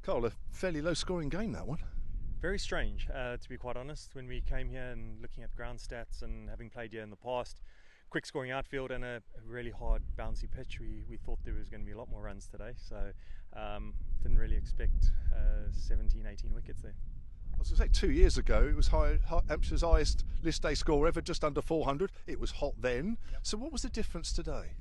Carl, a fairly low-scoring game, that one. Very strange, to be quite honest. When we came here and looking at ground stats and having played here in the past, quick scoring outfield and a really hard bouncy pitch, we thought there was going to be a lot more runs today. So didn't really expect 17, 18 wickets there. I was going to say 2 years ago, it was Hampshire's highest list day score ever, just under 400. It was hot then. Yep. So what was the difference today?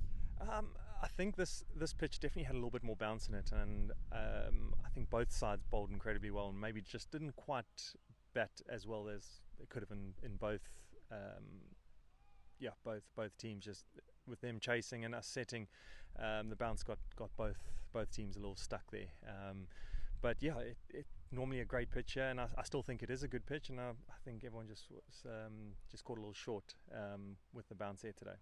I think this pitch definitely had a little bit more bounce in it, and I think both sides bowled incredibly well, and maybe just didn't quite bat as well as they could have in both. Both teams, just with them chasing and us setting, the bounce got both teams a little stuck there. But yeah, it normally a great pitch here, and I still think it is a good pitch, and I think everyone just caught a little short with the bounce here today.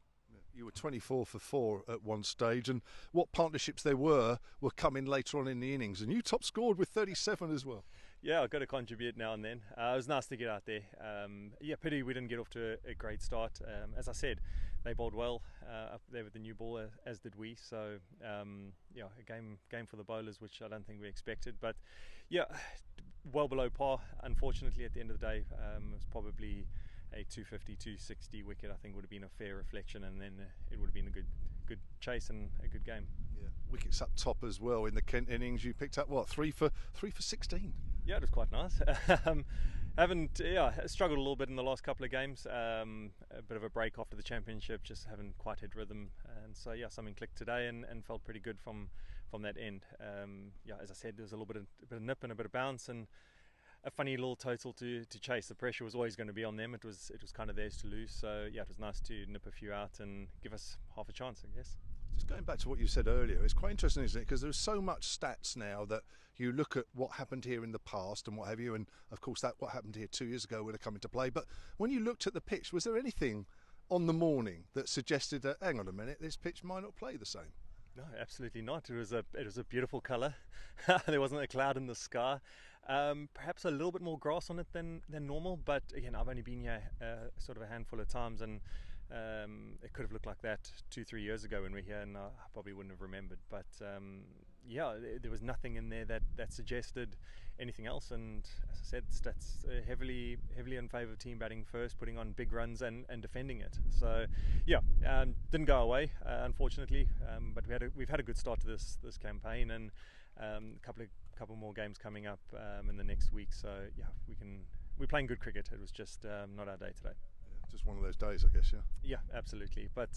You were 24 for 4 at one stage, and what partnerships there were coming later on in the innings, and you top scored with 37 as well. Yeah, I've got to contribute now and then. It was nice to get out there. Pity we didn't get off to a great start. As I said, they bowled well up there with the new ball, as did we. So a game for the bowlers, which I don't think we expected. But yeah, well below par. Unfortunately, at the end of the day, it was probably a 250, 260 wicket. I think would have been a fair reflection, and then it would have been a good chase and a good game. Yeah, wickets up top as well in the Kent innings. You picked up what, 3 for 16? Yeah, it was quite nice. Struggled a little bit in the last couple of games. A bit of a break after the championship, just haven't quite hit rhythm, and so something clicked today and felt pretty good from that end. As I said, there was a bit of nip and a bit of bounce, and a funny little total to chase. The pressure was always going to be on them. It was kind of theirs to lose. So yeah, it was nice to nip a few out and give us half a chance, I guess. Just going back to what you said earlier, it's quite interesting, isn't it? Because there's so much stats now that you look at what happened here in the past and what have you, and of course that what happened here 2 years ago would have come into play. But when you looked at the pitch, was there anything on the morning that suggested that, hang on a minute, this pitch might not play the same? No, absolutely not. It was a beautiful colour. There wasn't a cloud in the sky. Perhaps a little bit more grass on it than normal, but again, I've only been here sort of a handful of times, and it could have looked like that 2-3 years ago when we were here, and I probably wouldn't have remembered. But there was nothing in there that suggested anything else. And as I said, stats heavily in favour of team batting first, putting on big runs and defending it. So didn't go away, unfortunately. But we've had a good start to this campaign, and a couple more games coming up in the next week. So we're playing good cricket. It was just not our day today. Just one of those days, I guess. Yeah, absolutely. But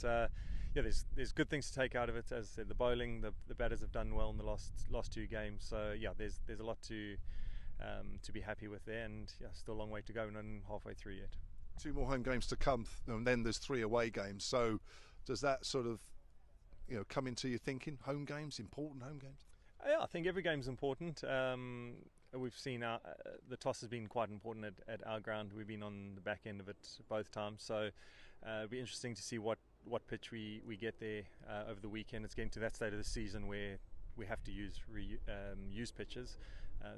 there's good things to take out of it. As I said, the bowling, the batters have done well in the last two games. So there's a lot to be happy with there, and still a long way to go, not halfway through yet. 2 more home games to come, and then there's 3 away games. So does that sort of come into your thinking? Home games, important home games? Yeah, I think every game's important. We've seen the toss has been quite important at our ground. We've been on the back end of it both times, so it'll be interesting to see what pitch we get there over the weekend. It's getting to that stage of the season where we have to use pitches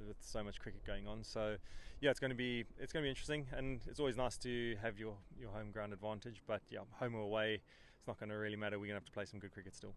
with so much cricket going on. So it's going to be interesting, and it's always nice to have your home ground advantage. But home or away, it's not going to really matter. We're going to have to play some good cricket still.